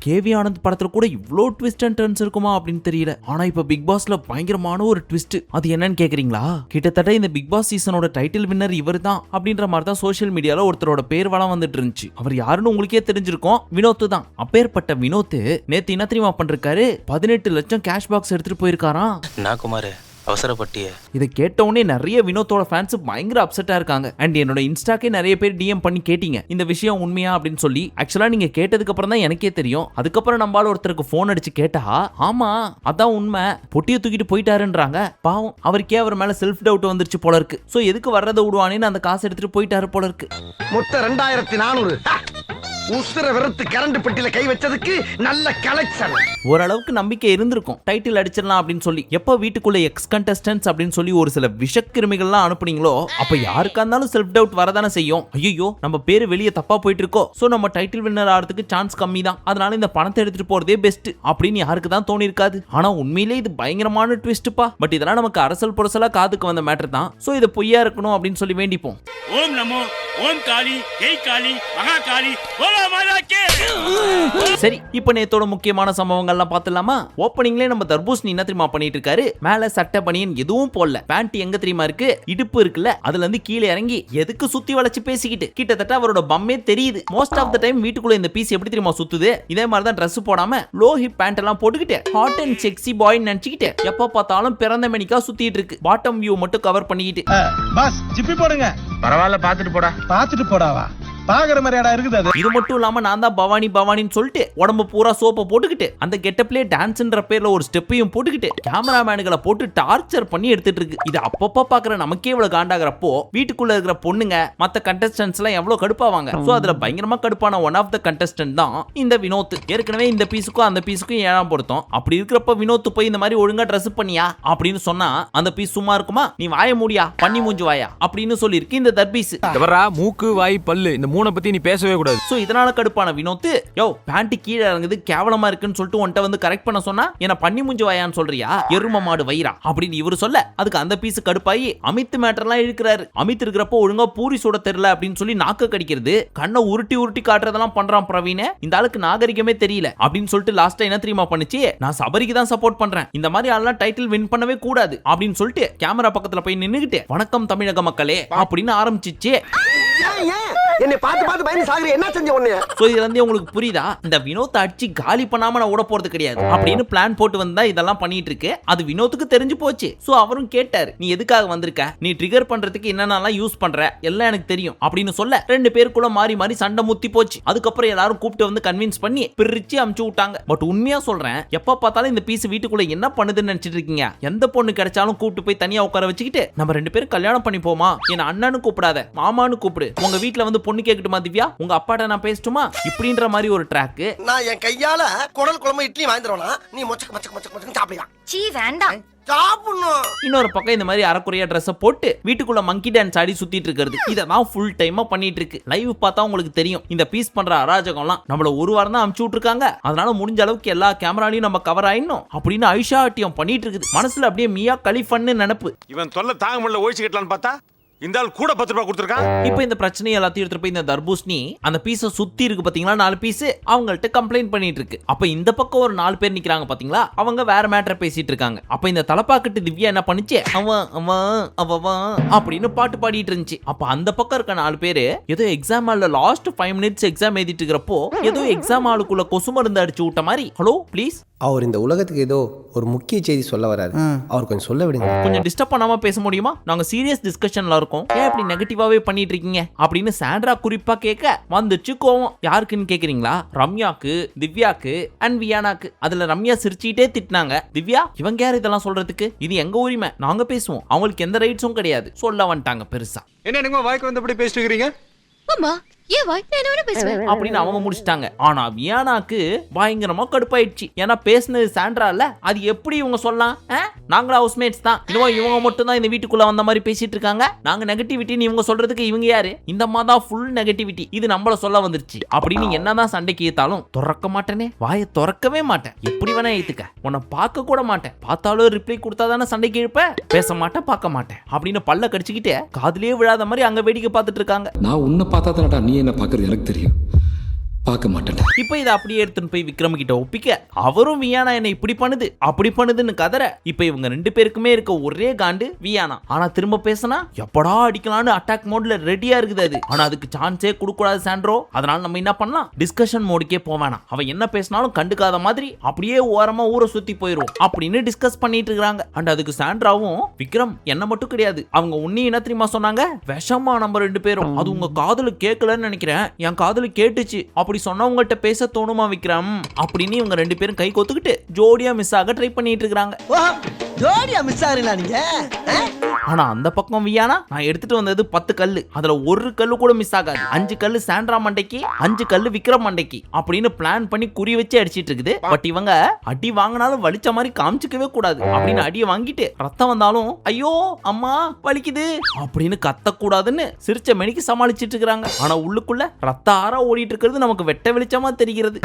KV Anand படத்துல கூட இவ்ளோ ட்விஸ்ட் அண்ட் டர்ன்ஸ் இருக்குமா அப்படின்னு தெரியல. ஆனா இப்ப பிக் பாஸ்ல பயங்கரமான ஒரு ட்விஸ்ட். அது என்னன்னு கேக்குறீங்களா? கிட்டத்தட்ட இந்த பிக் பாஸ் சீசனோட டைட்டில் வின்னர் இவர்தான் அப்படின்ற மாதிரி தான் சோஷியல் மீடியால ஒருத்தரோட பேர் வளம் வந்துட்டு இருந்துச்சு. அவர் யாருன்னு உங்களுக்கே தெரிஞ்சிருக்கும், வினோத் தான். அப்பேற்பட்ட வினோத் நேத்து என்ன தெரியுமா பண்றாரு? 18 லட்சம் கேஷ் பாக்ஸ் எடுத்துட்டு போயிருக்காராம். நான் குமார் அவசரப்பட்டிய இதை கேட்ட உடனே நிறைய வினோத்தோட ஃபேன்ஸ் பயங்கர அப்செட்டா இருக்காங்க. அண்ட் என்னோட இன்ஸ்டாக்கே நிறைய பேர் டிஎம் பண்ணி கேட்டீங்க இந்த விஷயம் உண்மையா அப்படின்னு சொல்லி. ஆக்சுவலா நீங்க கேட்டதுக்கு அப்புறம் தான் எனக்கே தெரியும். அதுக்கப்புறம் நம்மளால ஒருத்தருக்கு போன் அடிச்சு கேட்டா, ஆமா அதான் உண்மை, பொட்டியை தூக்கிட்டு போயிட்டாருன்றாங்க. பாவம், அவருக்கே அவர் மேல செல்ஃப் டவுட் வந்துருச்சு போல இருக்கு. சோ எதுக்கு வர்றதை விடுவானேன்னு அந்த காசு எடுத்துட்டு போயிட்டாரு போல இருக்கு. மொத்தம் 2400 உசுர வெறுத்து கரண்ட் பெட்டியில கை வச்சதுக்கு நல்ல கலெக்ஷன். ஓரளவுக்கு நம்பிக்கை இருந்திருக்கும் டைட்டில் அடிச்சிடலாம் அப்படின்னு சொல்லி. எப்ப வீட்டுக்குள்ள எக்ஸ் கண்டஸ்டன்ட்ஸ் அப்படின்னு சொல்லி ஒரு சில விஷக்கிருமிகள்லாம் அனுப்புனீங்களோ அப்ப யாருக்கா இருந்தாலும் செல்ஃப் டவுட் வரதானே செய்யும். ஐயோ நம்ம பேரு வெளியே தப்பா போயிட்டு இருக்கோம், சோ நம்ம டைட்டில் வின்னர் ஆகிறதுக்கு சான்ஸ் கம்மி தான், அதனால இந்த பணத்தை எடுத்துட்டு போறதே பெஸ்ட் அப்படின்னு யாருக்கு தான் தோணி இருக்காது. ஆனா உண்மையிலே இது பயங்கரமான ட்விஸ்ட்பா. பட் இதெல்லாம் நமக்கு அரசல் புரசலா காதுக்கு வந்த மேட்டர் தான். சோ இது பொய்யா இருக்கணும் அப்படின்னு சொல்லி வேண்டிப்போம். ஓம் நமோ ஓம் காளி ஜெய் காளி மகா காளி. சரி, இப்ப நேத்தோட முக்கியமான சம்பவங்கள்லாம் பார்த்துலாமா? ஓப்பனிங்ல நம்ம தர்பூசணி என்ன தெரியுமா பண்ணிட்டு இருக்காரு? மேல சட்டை பனியன் எதுவும் போடல, பேண்ட் எங்க தெரியுமா இருக்கு, இடுப்பு இருக்குல்ல அதுல இருந்து கீழே இறங்கி எதுக்கு சுத்தி வளைச்சு பேசிக்கிட்டு கிட்டத்தட்ட அவரோட பம்மே தெரியுது. மோஸ்ட் ஆஃப் த டைம் வீட்டுக்குள்ள இந்த பீஸ் எப்படி தெரியுமா சுத்துது? இதே மாதிரி தான் ட்ரெஸ் போடாம லோ ஹிப் பேண்ட் எல்லாம் போட்டுக்கிட்டு ஹாட் அண்ட் செக்ஸி பாய் நினைச்சுக்கிட்டு எப்ப பார்த்தாலும் பிறந்த மணிக்கா சுத்திட்டு இருக்கு. பாட்டம் வியூ மட்டும் கவர் பண்ணிக்கிட்டு. பாஸ் ஜிப்பி போடுங்க. பரவாயில்ல, பாத்துட்டு போடா. பாத்துட்டு போடாவா? பாக்குற மாதிரியாடா இருக்குது அது. இது மட்டும் இல்லாம நான் தான் பவானி பவானின்னு சொல்லிட்டு உடம்பு பூரா சோப்பை போட்டுக்கிட்டு அந்த கெட்டப்லயே டான்ஸ்ன்ற பேர்ல ஒரு ஸ்டெப்பையும் போட்டுக்கிட்டு கேமராமேனுகளை போட்டு டார்ச்சர் பண்ணி எடுத்துட்டு இருக்கு. இது அப்பப்ப பாக்குற நமக்கே இவ்வளவு காண்டாகிறப்போ வீட்டுக்குள்ள இருக்கிற பொண்ணுங்க மத்த கண்டஸ்டன்ட்ஸ் எல்லாம் எவ்வளவு கடுப்பாவாங்க. சோ அதுல பயங்கரமா கடுப்பான ஒன் ஆஃப் த கண்டஸ்டன்ட் தான் இந்த வினோத். ஏற்கனவே இந்த பீஸுக்கும் அந்த பீஸுக்கும் 7ஆம் பொருத்தம். அப்படி இருக்கிறப்ப வினோத் போய் இந்த மாதிரி ஒழுங்கா ட்ரெஸ் பண்ணியா அப்படின்னு சொன்னா அந்த பீஸ் சும்மா இருக்குமா? நீ வாய மூடியா, பண்ணி மூஞ்சி வாயா அப்படின்னு சொல்லி இருக்கு இந்த தர்பீஸ். மூக்கு வாய் பல்லு இந்த மூணை பத்தி நீ பேசவே கூடாது. சோ இதனால கடுப்பான வினோத், யோ பேண்ட் கீழே இறங்குது கேவலமா இருக்குன்னு சொல்லிட்டு உன்ட்ட வந்து கரெக்ட் பண்ண சொன்னா என்ன பண்ணி மூஞ்சி வாயான்னு சொல்றியா, எரும மாடு வயிறா அப்படின்னு இவரு சொல்ல அதுக்கு அந்த பீஸ் கடுப்பாயி அமித் மேட்டர்லாம் இழுக்கிறாரு. அமித் இருக்கிறப்போ ஒழுங்கா பூரி சுட தெரியல அப்படின்னு சொல்லி நாக்க கடிக்கிறது, கண்ணை உருட்டி உருட்டி காட்டுறதெல்லாம் பண்றான் பிரவீன். இந்த ஆளுக்கு நாகரிகமே தெரியல அப்படின்னு சொல்லிட்டு லாஸ்டா என்ன தெரியுமா பண்ணுச்சு? நான் சபரிக்கு தான் சப்போர்ட் பண்றேன், இந்த மாதிரி ஆளெல்லாம் டைட்டில் வின் பண்ணவே கூடாது அப்படின்னு சொல்லிட்டு கேமரா பக்கத்துல போய் நின்னுகிட்டு வணக்கம் தமிழக மக்களே அப்படின்னு ஆரம்பிச்சிச்சு. என்னை பார்த்து பார்த்து பயந்து சாகுற என்ன செஞ்ச ஒண்ணு? சோ இதுல இருந்து உங்களுக்கு புரியுதா? இந்த வினோத் அடிச்சு காலி பண்ணாம நான் ஓட போறது கிடையாது அப்படின்னு பிளான் போட்டு வந்தா இதெல்லாம் பண்ணிட்டு இருக்கு. அது வினோத்துக்கு தெரிஞ்சு போச்சு. சோ அவரும் கேட்டாரு, நீ எதுக்காக வந்திருக்க, நீ ட்ரிகர் பண்றதுக்கு என்னென்னலாம் யூஸ் பண்ற எல்லாம் எனக்கு தெரியும் அப்படின்னு சொல்ல ரெண்டு பேருக்குள்ள மாறி மாறி சண்டை முத்தி போச்சு. அதுக்கப்புறம் எல்லாரும் கூப்பிட்டு வந்து கன்வின்ஸ் பண்ணி பிரிச்சு அமுச்சு விட்டாங்க. பட் உண்மையா சொல்றேன், எப்ப பார்த்தாலும் இந்த பீஸ் வீட்டுக்குள்ள என்ன பண்ணுதுன்னு நினைச்சிட்டு இருக்கீங்க? எந்த பொண்ணு கிடைச்சாலும் கூப்பிட்டு போய் தனியா உட்கார வச்சுக்கிட்டு நம்ம ரெண்டு பேரும் கல்யாணம் பண்ணி போமா, என்ன அண்ணனு கூப்பிடாத மாமான்னு கூப்பிடு, உங்க வீட்டுல வந்து பொண்ணு கேக்கட்டுமா திவ்யா, உங்க அப்பாட்ட நான் பேசட்டுமா இப்படின்ற மாதிரி ஒரு ட்ராக். நான் என் கையால குடல் குழம்பு இட்லி வாங்கிடுறோம்னா நீ மொச்சக்க மொச்சக்க மொச்சக்க சாப்பிடுவா. சீ வேண்டாம். இன்னொரு பக்கம் இந்த மாதிரி அரைக்குறையா ட்ரெஸ் போட்டு வீட்டுக்குள்ள மங்கி டான்ஸ் ஆடி சுத்திட்டு இருக்கிறது, இதெல்லாம் ஃபுல் டைமா பண்ணிட்டு இருக்கு. லைவ் பார்த்தா உங்களுக்கு தெரியும் இந்த பீஸ் பண்ற அராஜகம்லாம். நம்மள ஒரு வாரம் தான் அமுச்சு விட்டுருக்காங்க, அதனால முடிஞ்ச அளவுக்கு எல்லா கேமராலையும் நம்ம கவர் ஆயிடணும் அப்படின்னு ஐஷாட்டியம் பண்ணிட்டு இருக்குது. மனசுல அப்படியே மியா கலிஃபன்னு நினைப்பு. இவன் தொல்லை தாங்க முடியல, ஒழிச்சு கட்டலான்னு பார்த்தா இந்த ஆள் கூட 10 ரூபாய் கொடுத்துருக்கான். இப்போ இந்த பிரச்சனையை எல்லாத்தையும் எடுத்துட்டு போய் இந்த தர்பூசணி அந்த பீஸை சுத்தி இருக்கு பாத்தீங்களா, 4 பீஸ் அவங்கள்ட்ட கம்ப்ளைண்ட் பண்ணிட்டு இருக்கு. அப்ப இந்த பக்கம் ஒரு 4 பேர் நிக்கிறாங்க பாத்தீங்களா, அவங்க வேற மேட்டரை பேசிட்டு இருக்காங்க. அப்ப இந்த தலப்பாக்கட்டு திவ்யா என்ன பண்ணுச்சு, அவன் அவன் அவன் அப்படின்னு பாட்டு பாடிட்டு இருந்துச்சு. அப்ப அந்த பக்கம் இருக்க 4 பேரு ஏதோ எக்ஸாம் ஹால்ல லாஸ்ட் 5 மினிட்ஸ் எக்ஸாம் எழுதிட்டு இருக்கிறப்போ ஏதோ எக்ஸாம் ஹாலுக்குள்ள கொசு மருந்து அடிச்சு விட்ட மாதிரி, ஹலோ ப்ளீஸ், அவர் இந்த உலகத்துக்கு ஏதோ ஒரு முக்கிய செய்தி சொல்ல வராரு, அவர் கொஞ்சம் சொல்ல விடுங்க. கொஞ்சம் டிஸ்டர்ப் பண்ணாம பேச முடியுமா, நாங்க சீரியஸ் டிஸ்கஷன்ல இருக்கோம், ஏன் இப்படி நெகட்டிவாவே பண்ணிட்டு இருக்கீங்க அப்படின்னு சாண்ட்ரா குறிப்பா கேட்க வந்துச்சு கோவம். யாருக்குன்னு கேக்குறீங்களா? ரம்யாக்கு, திவ்யாக்கு அண்ட் வியானாக்கு. அதுல ரம்யா சிரிச்சிட்டே திட்டினாங்க, திவ்யா இவங்க யார் இதெல்லாம் சொல்றதுக்கு, இது எங்க உரிமை, நாங்க பேசுவோம், அவங்களுக்கு எந்த ரைட்ஸும் கிடையாது சொல்ல வந்துட்டாங்க பெருசா. என்ன நீங்க வாய்க்கு வந்தபடி பேசிட்டு இருக்கீங்க? அம்மா ஏன் வாய் என்ன பேசுவேன் அப்படின்னு அவங்க முடிச்சிட்டாங்க. ஆனா வியானாக்கு பயங்கரமா கடுப்பாயிடுச்சு. ஏன்னா பேசுனது சாண்ட்ரா இல்ல, அது எப்படி இவங்க சொல்லலாம், நாங்களும் ஹவுஸ்மேட்ஸ் தான், இன்னும் இவங்க மட்டும் தான் இந்த வீட்டுக்குள்ள வந்த மாதிரி பேசிட்டு இருக்காங்க, நாங்க நெகட்டிவிட்டின்னு இவங்க சொல்றதுக்கு இவங்க யாரு, இந்த மாதிரி தான் ஃபுல் நெகட்டிவிட்டி, இது நம்மள சொல்ல வந்துருச்சு அப்படின்னு என்னதான் சண்டைக்கு ஏத்தாலும் திறக்க மாட்டேனே, வாயை திறக்கவே மாட்டேன், எப்படி வேணா ஏத்துக்க, உன்னை பார்க்க கூட மாட்டேன், பார்த்தாலும் ரிப்ளை கொடுத்தா தானே சண்டைக்கு இழுப்ப, பேச மாட்டேன் பார்க்க மாட்டேன் அப்படின்னு பல்ல கடிச்சுக்கிட்டு காதுலயே விழாத மாதிரி அங்க வேடிக்கை பார்த்துட்டு இருக்காங்க. நான் உன்னை பார்த்தா தானடா நீ என்ன பார்க்கறது எனக்கு தெரியும். பார்க்க மாட்டேன். இப்போ இதை அப்படியே எடுத்துன்னு போய் விக்ரம் கிட்ட ஒப்பிக்க அவரும் வியானா என்ன இப்படி பண்ணுது அப்படி பண்ணுதுன்னு கதற. இப்போ இவங்க 2 பேருக்குமே இருக்க ஒரே காண்டு வியானா. ஆனா திரும்ப பேசினா எப்படா அடிக்கலான்னு அட்டாக் மோட்ல ரெடியா இருக்குது அது. ஆனா அதுக்கு சான்ஸே கொடுக்க கூடாது சாண்ட்ரோ. அதனால நம்ம என்ன பண்ணலாம், டிஸ்கஷன் மோடுக்கே போவேனா. அவன் என்ன பேசினாலும் கண்டுக்காத மாதிரி அப்படியே ஓரமா ஊரை சுத்தி போயிரும் அப்படின்னு டிஸ்கஸ் பண்ணிட்டு இருக்காங்க. அண்ட் அதுக்கு சாண்ட்ராவும் விக்ரம் என்ன மட்டும் கிடையாது, அவங்க உன்னையும் என்ன தெரியுமா சொன்னாங்க, விஷமா நம்ம 2 பேரும். அது உங்க காதுல கேட்கலன்னு நினைக்கிறேன், என் காதுல கேட்டுச்சு. அப்படி சொன்னவங்கள்ட்ட பேச தோணுமா விக்ரம் அப்படின்னு இவங்க 2 பேரும் கை கோத்துக்கிட்டு ஜோடியா மிஸ் ஆக ட்ரை பண்ணிட்டு இருக்காங்க. ஜோடியா மிஸ் ஆகுறீங்களா நீங்க? ஆனா அந்த பக்கம் வியானா, நான் எடுத்துட்டு வந்தது 10 கல்லு, அதுல ஒரு கல்லு கூட மிஸ் ஆகாது. 5 கல்லு சாண்ட்ரா மண்டைக்கு, 5 கல்லு விக்ரம் மண்டைக்கு அப்படின்னு பிளான் பண்ணி குறி வச்சு அடிச்சிட்டு இருக்குது. பட் இவங்க அடி வாங்கினாலும் வலிச்ச மாதிரி காமிச்சிக்கவே கூடாது அப்படின்னு அடியை வாங்கிட்டு ரத்தம் வந்தாலும் ஐயோ அம்மா வலிக்குது அப்படின்னு கத்தக்கூடாதுன்னு சிரிச்ச மெனிக்கு சமாளிச்சிட்டு இருக்காங்க. ஆனா உள்ளுக்குள்ள ரத்த ஆறா ஓடிட்டு இருக்கிறது நமக்கு வெட்ட வெளிச்சமா தெரிகிறது.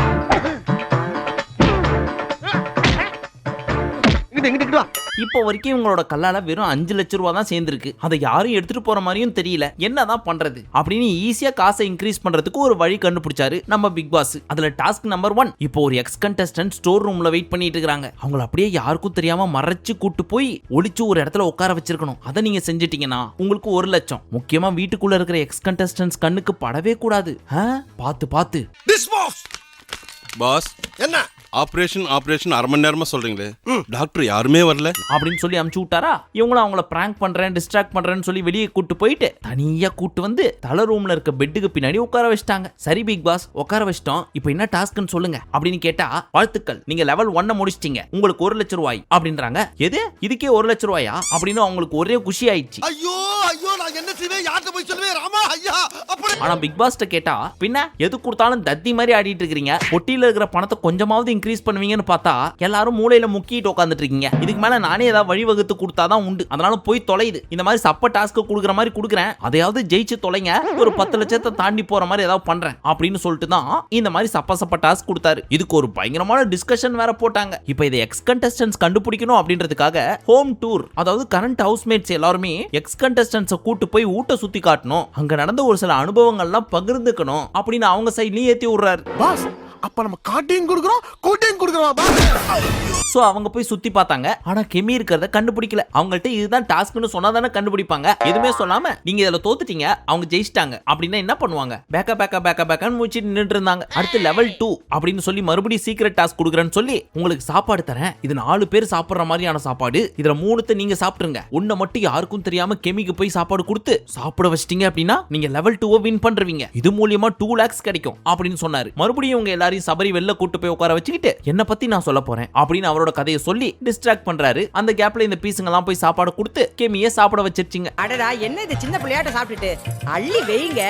இப்போ வரைக்கும் இவங்களோட கல்லால வெறும் 5 லட்ச ரூபா தான் சேர்ந்திருக்கு. அதை யாரும் எடுத்துட்டு போற மாதிரியும் தெரியல. என்னதான் பண்றது அப்படின்னு ஈஸியா காசை இன்க்ரீஸ் பண்றதுக்கு ஒரு வழி கண்டுபிடிச்சாரு நம்ம பிக் பாஸ். அதுல டாஸ்க் நம்பர் 1, இப்போ ஒரு எக்ஸ் கண்டஸ்டன்ட் ஸ்டோர் ரூம்ல வெயிட் பண்ணிட்டு இருக்காங்க. அவங்கள அப்படியே யாருக்கும் தெரியாம மறைச்சு கூட்டு போய் ஒளிச்சு ஒரு இடத்துல உட்கார வச்சிருக்கணும். அதை நீங்க செஞ்சிட்டீங்கன்னா உங்களுக்கு 1 லட்சம். முக்கியமா வீட்டுக்குள்ள இருக்கிற எக்ஸ் கண்டஸ்டன்ட்ஸ் கண்ணுக்கு படவே கூடாது. பார்த்து பாஸ் என்ன ஆபரேஷன் அரை மணி நேரமா சொல்றீங்களே, டாக்டர் யாருமே வரல அப்படின்னு சொல்லி அமுச்சு விட்டாரா. இவங்களும் அவங்கள பிராங்க் பண்றேன் டிஸ்ட்ராக்ட் பண்றேன்னு சொல்லி வெளியே கூட்டு போயிட்டு தனியா கூட்டு வந்து தலை ரூம்ல இருக்க பெட்டுக்கு பின்னாடி உட்கார வச்சிட்டாங்க. சரி பிக் பாஸ் உட்கார வச்சிட்டோம், இப்போ என்ன டாஸ்க்னு சொல்லுங்க அப்படின்னு கேட்டா, வாழ்த்துக்கள் நீங்க லெவல் 1 முடிச்சிட்டீங்க, உங்களுக்கு 1 லட்ச ரூபாய் அப்படின்றாங்க. எது இதுக்கே 1 லட்ச ரூபாயா அப்படின்னு அவங்களுக்கு ஒரே குஷி ஆயிடுச்சு. ஐயோ நான் என்ன செய்வேன், யார்கிட்ட போய் சொல்லுவேன் ராமா ஐயா. ஆனா பிக் பாஸ்ட கேட்டா, பின்ன எது கொடுத்தாலும் தத்தி மாதிரி ஆடிட்டு இருக்கீங்க, பொட்டியில இருக்கிற பணத்தை கொஞ்சமாவது இன்க்ரீஸ் பண்ணுவீங்கன்னு பார்த்தா எல்லாரும் மூளையில முக்கிட்டு உட்கார்ந்துட்டு இருக்கீங்க. இதுக்கு மேல நானே ஏதாவது வழிவகுத்து கொடுத்தாதான் உண்டு, அதனால போய் தொலைது. இந்த மாதிரி சப்ப டாஸ்க் கொடுக்குற மாதிரி கொடுக்குறேன், அதையாவது ஜெயிச்சு தொலைங்க, ஒரு 10 லட்சத்தை தாண்டி போற மாதிரி ஏதாவது பண்றேன் அப்படின்னு சொல்லிட்டு தான் இந்த மாதிரி சப்ப டாஸ்க் கொடுத்தாரு. இதுக்கு ஒரு பயங்கரமான டிஸ்கஷன் வேற போட்டாங்க. இப்போ இதை எக்ஸ் கண்டஸ்டன்ட்ஸ் கண்டுபிடிக்கணும் அப்படின்றதுக்காக ஹோம் டூர், அதாவது கரண்ட் ஹவுஸ்மேட்ஸ் எல்லாருமே எக்ஸ் கண்டஸ்டன்ட்ஸ் கூட்டு போய் ஊட்ட சுத்தி காட்டணும், அங்க நடந்த ஒரு சில அனுபவங்கள்லாம் பகிர்ந்துக்கணும் அப்படின்னு அவங்க சைட்லயும் ஏத்தி விடுறாரு. பாஸ் அப்ப நம்ம காட்டையும் கொடுக்குறோம் கூட்டையும் கொடுக்குறோம் பாஸ். சோ அவங்க போய் சுத்தி பார்த்தாங்க. ஆனா கெமி இருக்கிறத கண்டுபிடிக்கல. அவங்கள்ட்ட இதுதான் டாஸ்க்னு சொன்னா தானே கண்டுபிடிப்பாங்க. எதுவுமே சொல்லாம நீங்க இதுல தோத்துட்டீங்க, அவங்க ஜெயிச்சிட்டாங்க அப்படின்னா என்ன பண்ணுவாங்க, பேக்கா மூச்சு நின்னுட்டு இருந்தாங்க. அடுத்து லெவல் 2 அப்படின்னு சொல்லி மறுபடியும் சீக்ரெட் டாஸ்க் கொடுக்குறேன்னு சொல்லி, உங்களுக்கு சாப்பாடு தரேன், இது 4 பேர் சாப்பிடுற மாதிரியான சாப்பாடு, இதுல 3 நீங்க சாப்பிட்டுருங்க, ஒன்ன மட்டும் யாருக்கும் தெரியாம கெமிக்கு போய் சாப்பாடு கொடுத்து சாப்பிட வச்சிட்டீங்க அப்படின்னா நீங்க லெவல் 2 வின் பண்றீங்க, இது மூலியமா 2 lakhs கிடைக்கும் அப்படின்னு சொன்னாரு. மறுபடியும் இவங்க எல்லாரும் சபரி வெளில கூட்டு போய் உட்கார வச்சுக்கிட்டு என்ன பத்தி நான் சொல்ல போறேன் அப்படின்னு அவரோட கதையை சொல்லி டிஸ்ட்ராக்ட் பண்றாரு. அந்த கேப்ல இந்த பீஸுங்க எல்லாம் போய் சாப்பாடு கொடுத்து கெமியை சாப்பிட வச்சிருச்சிங்க. அடடா என்ன இது சின்ன பிள்ளையாட்ட சாப்பிட்டுட்டு அள்ளி வெயிங்க,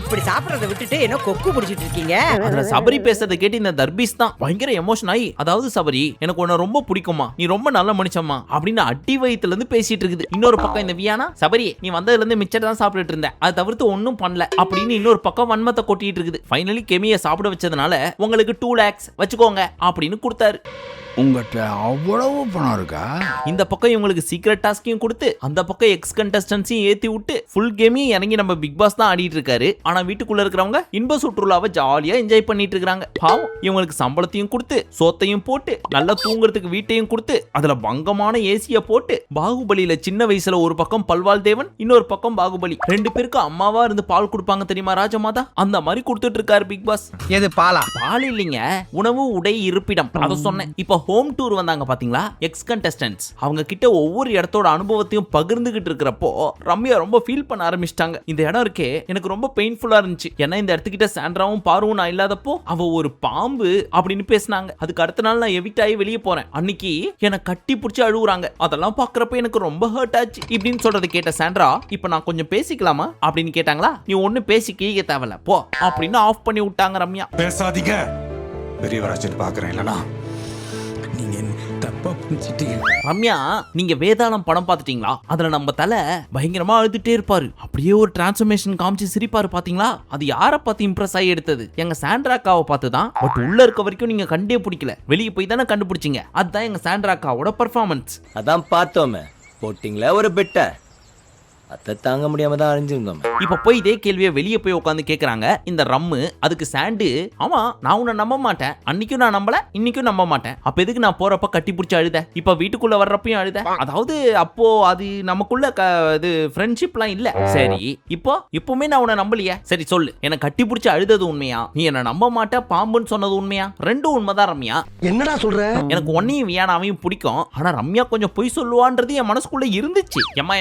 இப்படி சாப்பிடறத விட்டுட்டு என்ன கொக்கு பிடிச்சிட்டு இருக்கீங்க. அதுல சபரி பேசுறதை கேட்டு இந்த தர்பீஸ் தான் பயங்கர எமோஷன் ஆகி, அதாவது சபரி எனக்கு உன்னை ரொம்ப பிடிக்குமா, நீ ரொம்ப நல்ல மனுஷம்மா அப்படின்னு அடி வயித்துல இருந்து பேசிட்டு இருக்குது. இன்னொரு பக்கம் இந்த வியானா, சபரி நீ வந்ததுல இருந்து மிச்சர் தான் சாப்பிட்டுட்டு இருந்த, அதை தவிர்த்து ஒன்னும் பண்ணல அப்படின்னு இன்னொரு பக்கம் வன்மத்தை கொட்டிட்டு இருக்குது. ஃபைனலி கெமியை சாப்பிட வச்சதுனால உங்களுக்கு 2 lakhs வச்சுக்கோங்க அப்படின்னு கொடுத்தாரு. உங்ககிட்ட அவ்வளவு பணம் இருக்கா? இந்த பக்கம் இவங்களுக்கு சீக்ரெட் டாஸ்கையும் கொடுத்து அந்த பக்கம் எக்ஸ் கண்டஸ்டன்ஸையும் ஏத்தி விட்டு ஃபுல் கேமையும் இறங்கி நம்ம பிக் பாஸ் தான் ஆடிட்டு இருக்காரு. ஆனா வீட்டுக்குள்ள இருக்கிறவங்க இன்ப சுற்றுலாவை ஜாலியா என்ஜாய் பண்ணிட்டு இருக்காங்க. பாவம் இவங்களுக்கு சம்பளத்தையும் கொடுத்து சோத்தையும் போட்டு நல்லா தூங்குறதுக்கு வீட்டையும் கொடுத்து அதுல பங்கமான ஏசிய போட்டு, பாகுபலியில சின்ன வயசுல ஒரு பக்கம் பல்வாள் தேவன் இன்னொரு பக்கம் பாகுபலி 2 பேருக்கு அம்மாவா இருந்து பால் கொடுப்பாங்க தெரியுமா ராஜமாதா, அந்த மாதிரி கொடுத்துட்டு இருக்காரு பிக் பாஸ். எது பாலா? பால் இல்லைங்க, உணவு உடை இருப்பிடம், அதை சொன்னேன். இப்போ ஹோம் டூர் வந்தாங்க பாத்தீங்களா எக்ஸ் கண்டஸ்டன்ட்ஸ், அவங்க கிட்ட ஒவ்வொரு இடத்தோட அனுபவத்தையும் பகிர்ந்துகிட்டு இருக்கிறப்போ ரம்யா ரொம்ப ஃபீல் பண்ண ஆரம்பிச்சிட்டாங்க. இந்த இடம் இருக்கே எனக்கு ரொம்ப பெயின்ஃபுல்லா இருந்துச்சு, ஏன்னா இந்த இடத்துக்கிட்ட சாண்ட்ராவும் பாருவும் நான் இல்லாதப்போ அவ ஒரு பாம்பு அப்படின்னு பேசினாங்க. அதுக்கு அடுத்த நாள் நான் எவிக்ட் ஆகி வெளியே போறேன், அன்னைக்கு என்னை கட்டி பிடிச்சி அழுகுறாங்க, அதெல்லாம் பாக்குறப்ப எனக்கு ரொம்ப ஹர்ட் ஆச்சு இப்படின்னு சொல்றதை கேட்ட சாண்ட்ரா, இப்ப நான் கொஞ்சம் பேசிக்கலாமா அப்படின்னு கேட்டாங்களா. நீ ஒண்ணு பேசிக்க தேவையில்ல போ அப்படின்னு ஆஃப் பண்ணி விட்டாங்க ரம்யா. பேசாதீங்க, பெரியவராஜன் பாக்குறேன் இல்லனா நீங்க தப்பா புரிஞ்சிட்டீங்க. ரம்யா நீங்க வேதாளம் படம் பார்த்துட்டீங்களா? அதுல நம்ம தலை பயங்கரமா அழுதுட்டே இருப்பாரு, அப்படியே ஒரு டிரான்ஸ்ஃபர்மேஷன் காமிச்சு சிரிப்பாரு பாத்தீங்களா? அது யாரை பார்த்து இம்ப்ரெஸ் ஆகி எடுத்தது? எங்க சாண்ட்ராக்காவை பார்த்து தான். பட் உள்ள இருக்க வரைக்கும் நீங்க கண்டே பிடிக்கல, வெளியே போய் தானே கண்டுபிடிச்சிங்க. அதுதான் எங்க சாண்ட்ராக்காவோட பெர்ஃபார்மன்ஸ். அதான் பார்த்தோமே போட்டிங்களா ஒரு பெட்ட. அதை தாங்க முடியாம தான் அழிஞ்சிருந்தோம். இப்ப போய் இதே கேள்வியை வெளியே போய் உட்காந்து கேக்குறாங்க இந்த ரம்மு. அதுக்கு சாண்டு, ஆமா நான் உன்னை நம்ப மாட்டேன், அன்னைக்கும் நான் நம்பல, இன்னைக்கும் நம்ப மாட்டேன், அப்ப எதுக்கு நான் போறப்ப கட்டி பிடிச்சி அழுத, இப்ப வீட்டுக்குள்ள வர்றப்பையும் அழுத, அதாவது அப்போ அது நமக்குள்ள இது ஃப்ரெண்ட்ஷிப்லாம் இல்ல. சரி இப்பவுமே நான் உன்னை நம்பலையே, சரி சொல்லு, என்ன கட்டி பிடிச்சி அழுதது உண்மையா, நீ என்ன நம்ப மாட்ட பாம்புன்னு சொன்னது உண்மையா? ரெண்டும் உண்மைதான் ரம்யா. என்னடா சொல்ற? எனக்கு ஒன்னையும் வியானாவையும் பிடிக்கும், ஆனா ரம்யா கொஞ்சம் பொய் சொல்லுவான்றது என் மனசுக்குள்ள இருந்துச்சு. ஏமா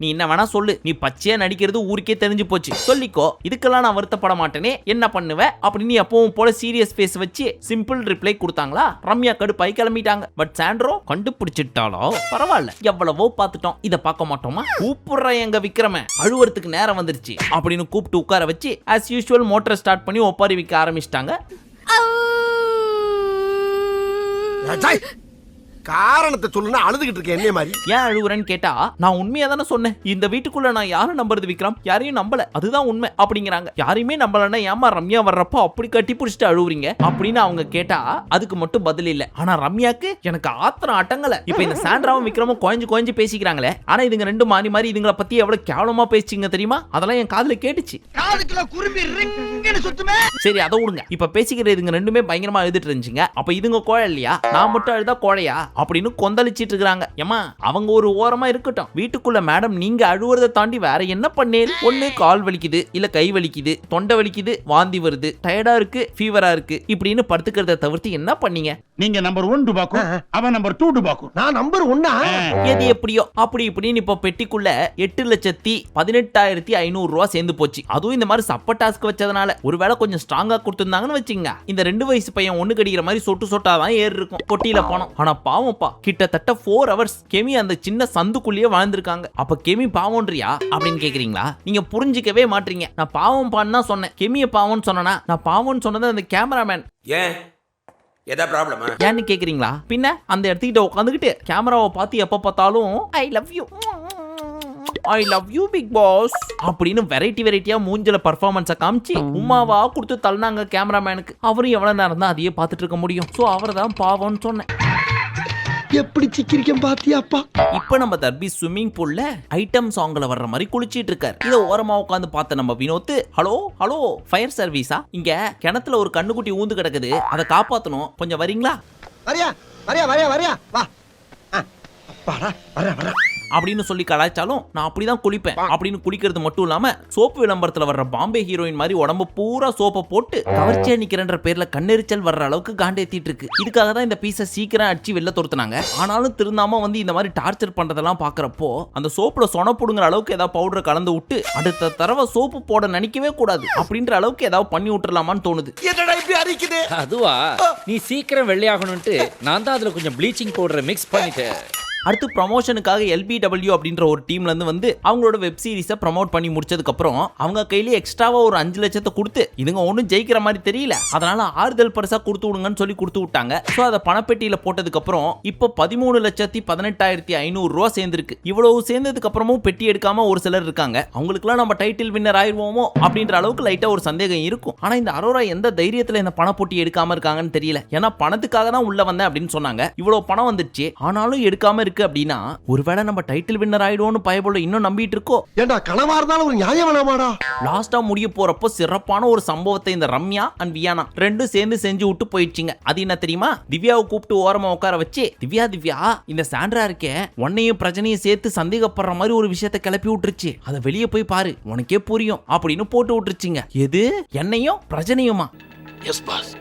நீ என்ன வேணா சொல்லு, நீ பச்சையா நடிக்கிறது ஊருக்கே தெரிஞ்சு போச்சு, சொல்லிக்கோ, இதுக்கெல்லாம் நான் வருத்தப்பட மாட்டேனே, என்ன பண்ணுவ அப்படின்னு எப்பவும் போல சீரியஸ் ஃபேஸ் வச்சு சிம்பிள் ரிப்ளை கொடுத்தாங்களா. ரம்யா கடுப்பாய் கிளம்பிட்டாங்க. பட் சாண்ட்ரோ கண்டுபிடிச்சிட்டாலோ பரவாயில்ல, எவ்வளவோ பார்த்துட்டோம், இத பார்க்க மாட்டோமா? கூப்பிடுற எங்க விக்ரம, அழுவறதுக்கு நேரம் வந்துருச்சு அப்படின்னு கூப்பிட்டு உட்கார வச்சு ஆஸ் யூசுவல் மோட்டரை ஸ்டார்ட் பண்ணி ஒப்பாரி வைக்க ஆரம்பிச்சிட்டாங்க. காரணத்தை சொல்லுனா அழுதுகிட்டு இருக்க என்ன மாதிரி? ஏன் அழுவுறேன்னு கேட்டா, நான் உண்மையா தானே சொன்னேன், இந்த வீட்டுக்குள்ள நான் யாரும் நம்புறது விக்ரம், யாரையும் நம்பல, அதுதான் உண்மை அப்படிங்கிறாங்க. யாரையுமே நம்பலன்னா ஏமா ரம்யா வர்றப்போ அப்படி கட்டி பிடிச்சிட்டு அழுவுறீங்க அப்படின்னு அவங்க கேட்டா அதுக்கு மட்டும் பதில் இல்ல. ஆனா ரம்யாக்கு எனக்கு ஆத்திரம் அட்டங்கல. இப்ப இந்த சாண்ட்ராவும் விக்ரமும் கொஞ்சம் பேசிக்கிறாங்களே, ஆனா இதுங்க ரெண்டு மாறி இதுங்களை பத்தி எவ்வளவு கேவலமா பேசிச்சிங்க தெரியுமா? அதெல்லாம் என் காதுல கேட்டுச்சு. சரி அதை விடுங்க, இப்ப பேசிக்கிற இதுங்க ரெண்டுமே பயங்கரமா எழுதிட்டு இருந்துச்சுங்க. அப்ப இதுங்க கோழை இல்லையா, நான் மட்டும் அழுதா கோழையா அப்படின்னு கொந்தளிச்சிட்டு இருக்காங்க. ஏமா அவங்க ஒரு ஓரமா இருக்கட்டும், வீட்டுக்குள்ள மேடம் நீங்க அழுவுறதை தாண்டி வேற என்ன பண்ணேன்? ஒண்ணு கால் வலிக்குது, இல்ல கை வலிக்குது, தொண்டை வலிக்குது, வாந்தி வருது, டயர்டா இருக்கு, ஃபீவரா இருக்கு இப்படின்னு படுத்துக்கிறத தவிர்த்து என்ன பண்ணீங்க? நீங்க நம்பர் 1 டுபாக்கு, அவன் நம்பர் 2 டுபாக்கு. நான் நம்பர் 1. எது எப்படியோ அப்படி இப்படின்னு இப்ப பெட்டிக்குள்ள 8,18,500 ரூபாய் சேர்ந்து போச்சு. அதுவும் இந்த மாதிரி சப்ப டாஸ்க் வச்சதுனால ஒருவேளை கொஞ்சம் ஸ்ட்ராங்கா கொடுத்திருந்தாங்கன்னு வச்சுங்க, இந்த 2 வயசு பையன் ஒண்ணு கடிக்கிற மாதிரி சொட்டு சொட்டாதான் ஏறி இருக்கும் பொட்டியில போனோம். ஆனா பாவம்ப்பா, கிட்டத்தட்ட 4 ஹவர்ஸ் கெமி அந்த சின்ன சந்துக்குள்ளேயே வாழ்ந்திருக்காங்க. அப்ப கெமி பாவம்ன்றியா அப்படின்னு கேக்குறீங்களா? நீங்க புரிஞ்சிக்கவே மாட்டீங்க. நான் பாவம் பான்னு தான் சொன்னேன், கெமிய பாவம்னு சொன்னா? நான் பாவம்னு சொன்னது அந்த கேமராமேன். ஏன் ஏதா ப்ராப்ளமா ஏன்னு கேக்குறீங்களா? பின்ன அந்த இடத்துக்கிட்ட உட்காந்துக்கிட்டு கேமராவை பார்த்து எப்ப பார்த்தாலும் I love you Bigg Boss அப்படின்னு வெரைட்டியா மூஞ்சில பர்ஃபார்மன்ஸை காமிச்சு உமாவா கொடுத்து தள்ளினாங்க கேமராமேனுக்கு. அவரும் எவ்வளவு நேரம் தான் அதையே பார்த்துட்டு இருக்க முடியும்? சோ அவர் தான் பாவம்னு சொன்னேன். எப்படி சிக்கிரிக்கம் பாத்தியாப்பா? இப்ப நம்ம தர்பி ஸ்விம்மிங் பூல்ல ஐட்டம் சாங்ல வர்ற மாதிரி குளிச்சிட்டு இருக்காரு. இத ஓரமா உட்காந்து பார்த்த நம்ம வினோத், ஹலோ ஃபயர் சர்வீஸா? இங்க கிணத்துல ஒரு கண்ணுக்குட்டி ஊந்து கிடக்குது, அதை காப்பாத்தணும், கொஞ்சம் வரீங்களா? வரியா வா. அப்பாடா வர அப்படின்னு சொல்லி கலாய்ச்சாலும் நான் அப்படிதான் குளிப்பேன் அப்படின்னு குளிக்கிறது மட்டும் இல்லாம சோப்பு விளம்பரத்துல வர்ற பாம்பே ஹீரோயின் மாதிரி உடம்பு பூரா சோப்பை போட்டு கவர்ச்சியா நிக்கிறன்ற பேர்ல கண்ணெரிச்சல் வர்ற அளவுக்கு காண்டேத்திட்டு இருக்கு. இதுக்காக தான் இந்த பீஸை சீக்கிரம் அடிச்சு வெளில துரத்துனாங்க. ஆனாலும் திருந்தாம வந்து இந்த மாதிரி டார்ச்சர் பண்றதெல்லாம் பாக்குறப்போ அந்த சோப்புல சொனப்புடுங்கிற அளவுக்கு ஏதாவது பவுடர் கலந்து விட்டு அடுத்த தடவை சோப்பு போட நினைக்கவே கூடாது அப்படின்ற அளவுக்கு ஏதாவது பண்ணி விட்டுறலாமான்னு தோணுது. அதுவா, நீ சீக்கிரம் வெள்ளையாகணும்ட்டு நான் தான் அதுல கொஞ்சம் ப்ளீச்சிங் பவுடரை மிக்ஸ் பண்ணிட்டேன். அடுத்து ப்ரமோஷனுக்காக LBW அப்படின்ற ஒரு டீம்ல இருந்து வந்து அவங்களோட வெப் சீரிஸை ப்ரமோட் பண்ணி முடிச்சதுக்கு அப்புறம் அவங்க கையில எக்ஸ்ட்ராவா ஒரு 5 லட்சத்தை கொடுத்து இதுங்க ஒன்றும் ஜெயிக்கிற மாதிரி தெரியல, அதனால ஆறுதல் பரிசா கொடுத்து விடுங்கன்னு சொல்லி கொடுத்து விட்டாங்க. ஸோ அதை பணப்பெட்டியில போட்டதுக்கு அப்புறம் இப்போ 13,18,500 ரூபா சேர்ந்துருக்கு. இவ்வளவு சேர்ந்ததுக்கு அப்புறமும் பெட்டி எடுக்காம ஒரு சிலர் இருக்காங்க. அவங்களுக்குலாம் நம்ம டைட்டில் வின்னர் ஆயிடுவோமோ அப்படின்ற அளவுக்கு லைட்டா ஒரு சந்தேகம் இருக்கும். ஆனா இந்த அரோரா எந்த தைரியத்துல இந்த பணப்பொட்டி எடுக்காம இருக்காங்கன்னு தெரியல. ஏன்னா பணத்துக்காக தான் உள்ள வந்தேன் அப்படின்னு சொன்னாங்க. இவ்வளவு பணம் வந்துருச்சு ஆனாலும் எடுக்காம இருக்கு அப்படின்னா ஒருவேளை நம்ம டைட்டில் வின்னர் ஆயிடுவோம்னு பயபோல இன்னும் நம்பிட்டு இருக்கோம். ஏண்டா கனவா இருந்தாலும் ஒரு நியாயம் வேணாமாடா? லாஸ்டா முடிய போறப்போ சிறப்பான ஒரு சம்பவத்தை இந்த ரம்யா அண்ட் வியானா ரெண்டும் சேர்ந்து செஞ்சு விட்டு போயிடுச்சுங்க. அது என்ன தெரியுமா? திவ்யாவை கூப்பிட்டு ஓரமா உட்கார வச்சு, திவ்யா இந்த சாண்ட்ரா இருக்கே உன்னையும் பிரச்சனையும் சேர்த்து சந்தேகப்படுற மாதிரி ஒரு விஷயத்தை கிளப்பி விட்டுருச்சு, அதை வெளியே போய் பாரு உனக்கே புரியும் அப்படின்னு போட்டு விட்டுருச்சுங்க. எது? என்னையும் பிரச்சனையுமா? S pass.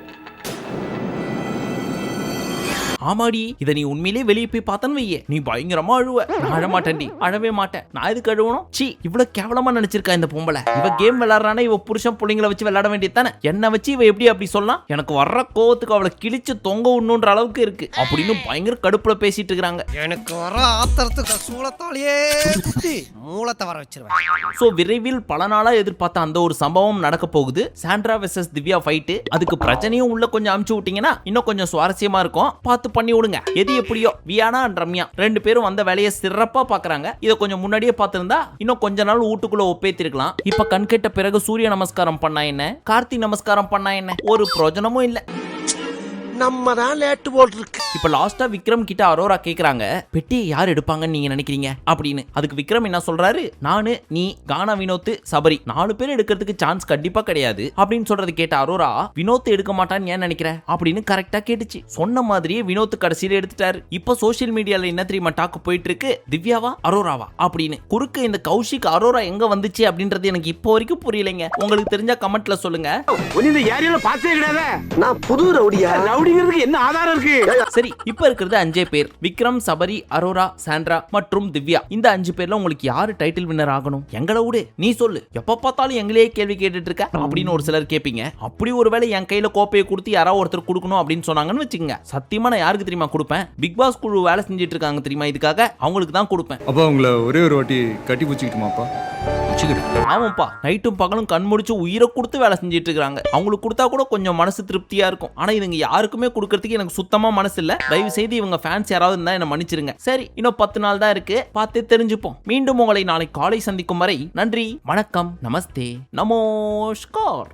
ஆமாடி, இதை நீ உண்மையிலே வெளியே போய் பார்த்தன்னு வையே, நீ பயங்கரமா அழுவ. நான் அழமாட்டேன்டி, அழவே மாட்டேன். நான் எதுக்கு அழுவணும்? சி, இவ்வளவு கேவலமா நினைச்சிருக்கா இந்த பொம்பளை. இவ கேம் விளையாடுறானா இவ புருஷன் பிள்ளைங்களை வச்சு விளையாட வேண்டியது தானே. என்ன வச்சு இவ எப்படி அப்படி சொல்லலாம்? எனக்கு வர்ற கோவத்துக்கு அவளை கிழிச்சு தொங்க விடணுன்ற அளவுக்கு இருக்கு அப்படின்னு பயங்கர கடுப்புல பேசிட்டு இருக்காங்க. எனக்கு வர ஆத்திரத்துக்கு சூளத்தாலேயே மூலத்தை வர வச்சிருவேன். சோ விரைவில் பல நாளா எதிர்பார்த்த அந்த ஒரு சம்பவம் நடக்க போகுது. Sandra versus Divya fight. அதுக்கு பிரச்சனையும் உள்ள கொஞ்சம் அமுச்சு விட்டீங்கன்னா இன்னும் கொஞ்சம் சுவாரஸ்யமா இருக்கும். பார்த்து பண்ணி விடுங்க. எது எப்படியோ வியானா அண்ட் ரம்யா 2 பேரும் வந்த வேலையை சிறப்பா பாக்குறாங்க. இதை கொஞ்சம் முன்னாடியே பார்த்திருந்தா இன்னும் கொஞ்ச நாள் வீட்டுக்குள்ள ஒப்பேத்திருக்கலாம். இப்ப கண்கெட்ட பிறகு சூரிய நமஸ்காரம் பண்ணா என்ன, கார்த்தி நமஸ்காரம் பண்ணா என்ன, ஒரு பிரயோஜனமும் இல்ல. நம்ம தான் லேட்டு போல் இருக்கு. இப்ப லாஸ்டா விக்ரம் கிட்ட அரோரா கேக்குறாங்க, பெட்டியை யார் எடுப்பாங்கன்னு நீங்க நினைக்கிறீங்க அப்படின்னு. அதுக்கு விக்ரம் என்ன சொல்றாரு, நானு, நீ, கானா வினோத், சபரி 4 பேர் எடுக்கிறதுக்கு சான்ஸ் கண்டிப்பா கிடையாது அப்படின்னு சொல்றது கேட்ட அரோரா, வினோத் எடுக்க மாட்டான்னு ஏன் நினைக்கிற அப்படின்னு கரெக்டா கேட்டுச்சு. சொன்ன மாதிரியே வினோத் கடைசியில எடுத்துட்டாரு. இப்ப சோசியல் மீடியால என்ன தெரியுமா டாக்கு போயிட்டு இருக்கு, திவ்யாவா அரோராவா அப்படின்னு. குறுக்கு இந்த கௌஷிக் அரோரா எங்க வந்துச்சு அப்படின்றது எனக்கு இப்போ வரைக்கும் புரியலைங்க. உங்களுக்கு தெரிஞ்சா கமெண்ட்ல சொல்லுங்க. இந்த ஏரியால பாத்தே கிடையாது. நான் புது ரவுடியா? ரவுடிங்கிறதுக்கு என்ன ஆதாரம் இருக்கு? சரி, இப்ப இருக்கிறது 5 பேர். விக்ரம், சபரி, அரோரா, சாண்ட்ரா மற்றும் திவ்யா. இந்த 5 பேர்ல உங்களுக்கு யாரு டைட்டில் வின்னர் ஆகணும்? எங்களை விடு, நீ சொல்லு. எப்ப பார்த்தாலும் எங்களையே கேள்வி கேட்டுட்டு இருக்க அப்படின்னு ஒரு சிலர் கேப்பீங்க. அப்படி ஒருவேளை என் கையில கோப்பையை கொடுத்து யாராவது ஒருத்தர் கொடுக்கணும் அப்படின்னு சொன்னாங்கன்னு வச்சுக்கோங்க, சத்தியமா நான் யாருக்கு தெரியுமா கொடுப்பேன்? பிக் பாஸ் குழு வேலை செஞ்சுட்டு இருக்காங்க தெரியுமா, இதுக்காக அவங்களுக்கு தான் கொடுப்பேன். அப்பா உங்களை ஒரே ஒரு வாட்டி கட்டி பிடிச்சிக்கிட்டுமாப்பா? ஆமாப்பா, நைட்டும் பகலும் கண் முடிச்சு உயிரை கொடுத்து வேலை செஞ்சுட்டு இருக்காங்க. அவங்களுக்கு கொடுத்தா கூட கொஞ்சம் மனசு திருப்தியா இருக்கும். ஆனா இதுங்க யாருக்குமே கொடுக்கறதுக்கு எனக்கு சுத்தமா மனசு இல்ல. தயவு செய்து இவங்க ஃபேன்ஸ் யாராவது இருந்தா என்ன மன்னிச்சிருங்க. சரி, இன்னும் 10 நாள் தான் இருக்கு, பார்த்து தெரிஞ்சுப்போம். மீண்டும் உங்களை நாளை காலை சந்திக்கும் வரை நன்றி, வணக்கம், நமஸ்தே, நமஸ்கார்.